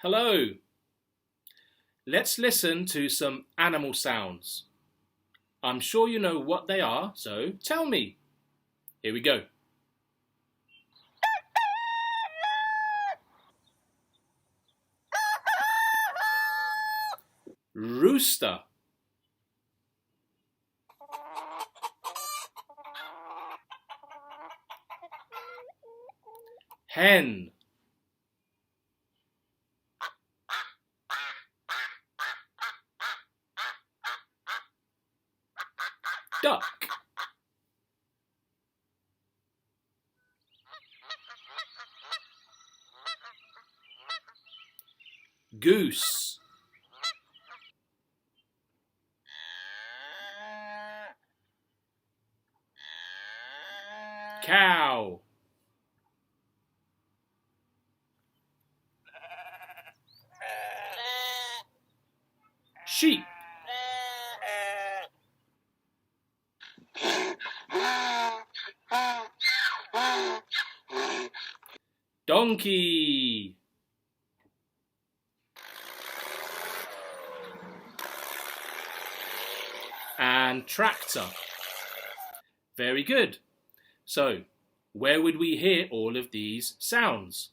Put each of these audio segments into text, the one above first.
Hello. Let's listen to some animal sounds. I'm sure you know what they are, so tell me. Here we go. Rooster. Hen. Duck. Goose. Cow. Sheep. Donkey. And tractor. Very good. So, where would we hear all of these sounds?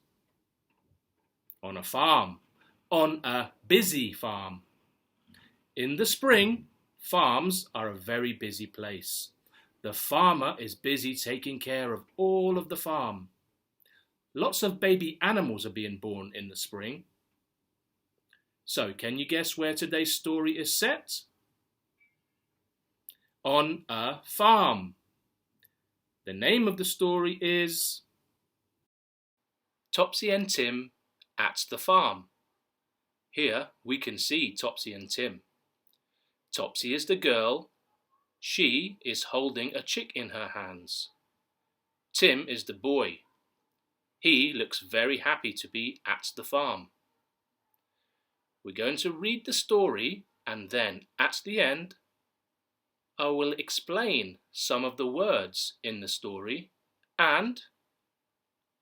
On a farm. On a busy farm. In the spring, farms are a very busy place. The farmer is busy taking care of all of the farm. Lots of baby animals are being born in the spring. So, can you guess where today's story is set? On a farm. The name of the story is Topsy and Tim at the Farm. Here we can see Topsy and Tim. Topsy is the girl. She is holding a chick in her hands. Tim is the boy. He looks very happy to be at the farm. We're going to read the story and then at the end I will explain some of the words in the story and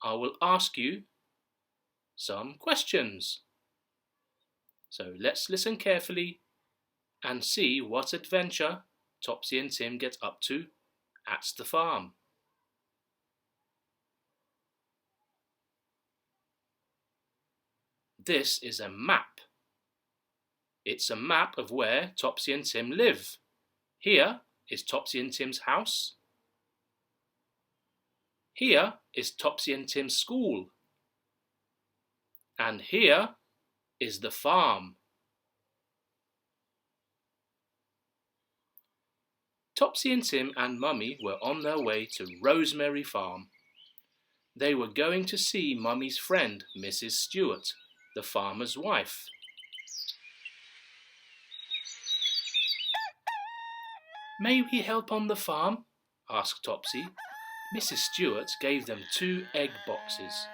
I will ask you some questions. So let's listen carefully and see what adventure Topsy and Tim get up to at the farm. This is a map. It's a map of where Topsy and Tim live. Here is Topsy and Tim's house. Here is Topsy and Tim's school. And here is the farm. Topsy and Tim and Mummy were on their way to Rosemary Farm. They were going to see Mummy's friend, Mrs. Stewart, the farmer's wife. May we help on the farm? Asked Topsy. Mrs. Stewart gave them 2 egg boxes.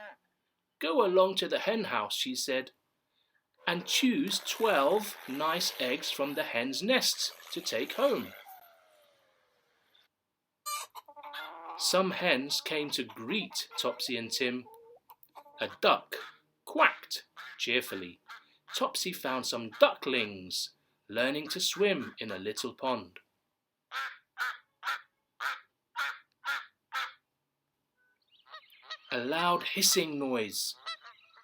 Go along to the hen house, she said, and choose 12 nice eggs from the hen's nests to take home. Some hens came to greet Topsy and Tim. A duck quacked cheerfully. Topsy found some ducklings learning to swim in a little pond. A loud hissing noise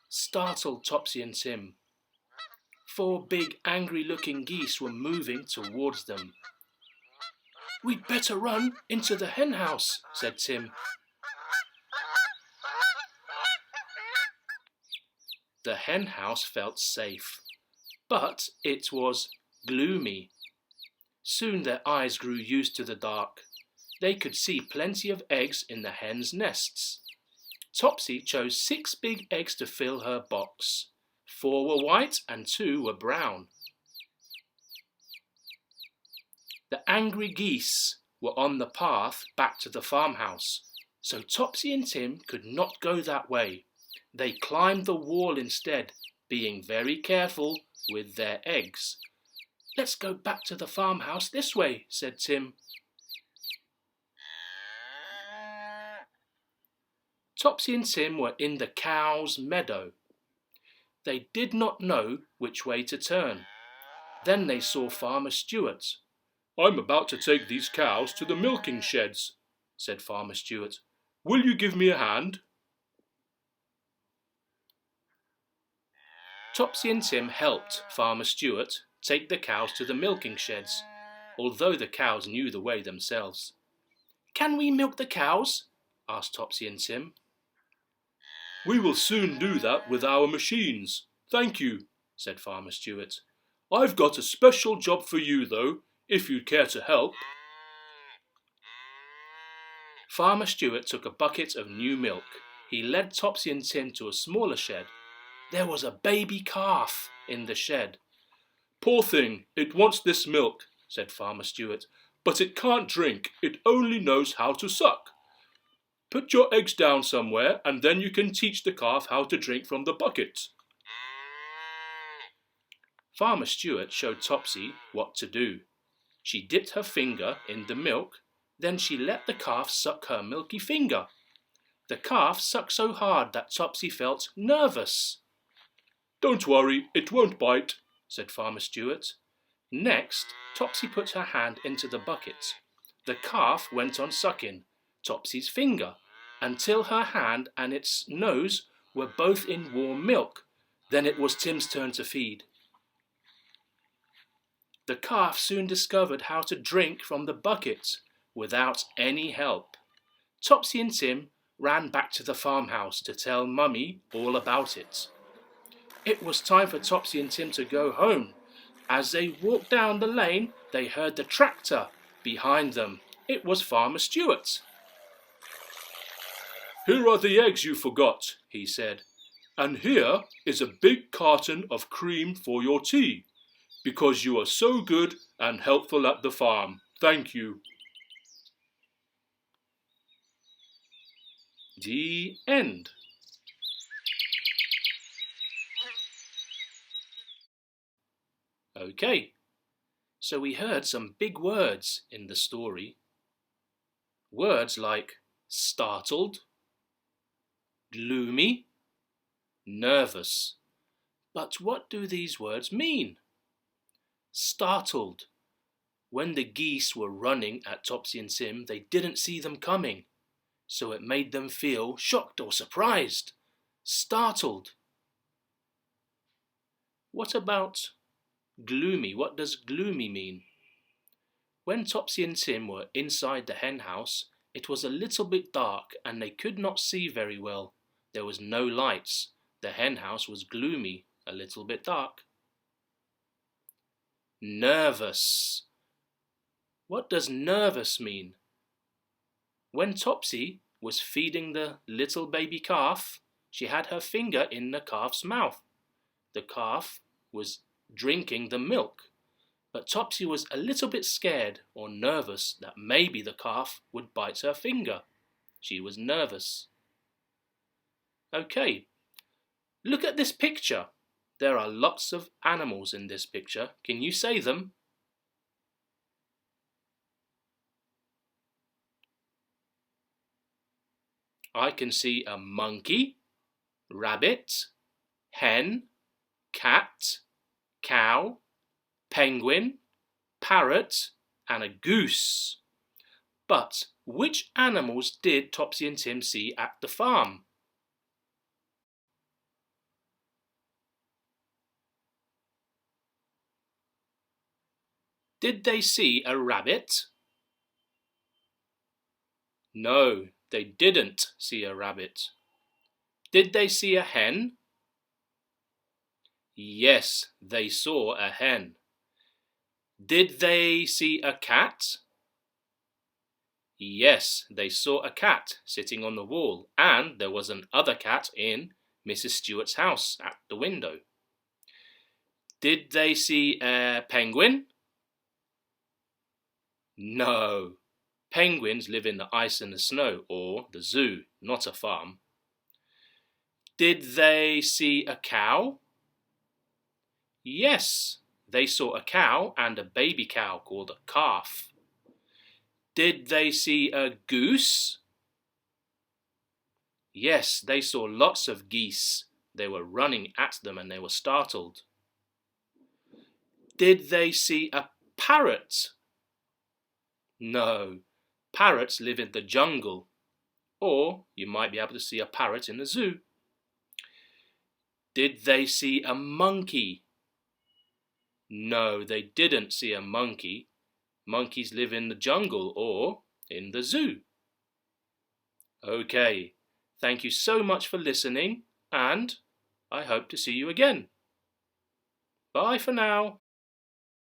startled Topsy and Tim. 4 big angry-looking geese were moving towards them. We'd better run into the hen house, said Tim. The hen house felt safe, but it was gloomy. Soon their eyes grew used to the dark. They could see plenty of eggs in the hens' nests. Topsy chose 6 big eggs to fill her box. 4 were white and 2 were brown. The angry geese were on the path back to the farmhouse, so Topsy and Tim could not go that way. They climbed the wall instead, being very careful with their eggs. Let's go back to the farmhouse this way, said Tim. Topsy and Tim were in the cow's meadow. They did not know which way to turn. Then they saw Farmer Stewart. "I'm about to take these cows to the milking sheds," said Farmer Stewart. "Will you give me a hand?" Topsy and Tim helped Farmer Stewart take the cows to the milking sheds, although the cows knew the way themselves. "Can we milk the cows?" asked Topsy and Tim. "We will soon do that with our machines, thank you," said Farmer Stewart. "I've got a special job for you, though, if you'd care to help." Farmer Stewart took a bucket of new milk. He led Topsy and Tim to a smaller shed. There was a baby calf in the shed. "Poor thing, it wants this milk," said Farmer Stewart, "but it can't drink, it only knows how to suck. Put your eggs down somewhere and then you can teach the calf how to drink from the bucket." Farmer Stewart showed Topsy what to do. She dipped her finger in the milk, then she let the calf suck her milky finger. The calf sucked so hard that Topsy felt nervous. "Don't worry, it won't bite," said Farmer Stewart. Next, Topsy put her hand into the bucket. The calf went on sucking Topsy's finger until her hand and its nose were both in warm milk. Then it was Tim's turn to feed. The calf soon discovered how to drink from the bucket without any help. Topsy and Tim ran back to the farmhouse to tell Mummy all about it. It was time for Topsy and Tim to go home. As they walked down the lane, they heard the tractor behind them. It was Farmer Stewart. "Here are the eggs you forgot," he said, "and here is a big carton of cream for your tea, because you are so good and helpful at the farm. Thank you." The end. Okay, so we heard some big words in the story. Words like startled, gloomy, nervous. But what do these words mean? Startled. When the geese were running at Topsy and Tim, they didn't see them coming, so it made them feel shocked or surprised. Startled. What about gloomy? What does gloomy mean? When Topsy and Tim were inside the hen house, it was a little bit dark and they could not see very well. There was no lights. The hen house was gloomy, a little bit dark. Nervous. What does nervous mean? When Topsy was feeding the little baby calf, she had her finger in the calf's mouth. The calf was drinking the milk, but Topsy was a little bit scared or nervous that maybe the calf would bite her finger. She was nervous. Okay, look at this picture. There are lots of animals in this picture. Can you say them? I can see a monkey, rabbit, hen, cat, cow, penguin, parrot, and a goose. But which animals did Topsy and Tim see at the farm? Did they see a rabbit? No, they didn't see a rabbit. Did they see a hen? Yes, they saw a hen. Did they see a cat? Yes, they saw a cat sitting on the wall, and there was another cat in Mrs. Stewart's house at the window. Did they see a penguin? No. Penguins live in the ice and the snow, or the zoo, not a farm. Did they see a cow? Yes, they saw a cow and a baby cow called a calf. Did they see a goose? Yes, they saw lots of geese. They were running at them and they were startled. Did they see a parrot? No, parrots live in the jungle. Or you might be able to see a parrot in the zoo. Did they see a monkey? No, they didn't see a monkey. Monkeys live in the jungle or in the zoo. Okay, thank you so much for listening, and I hope to see you again. Bye for now.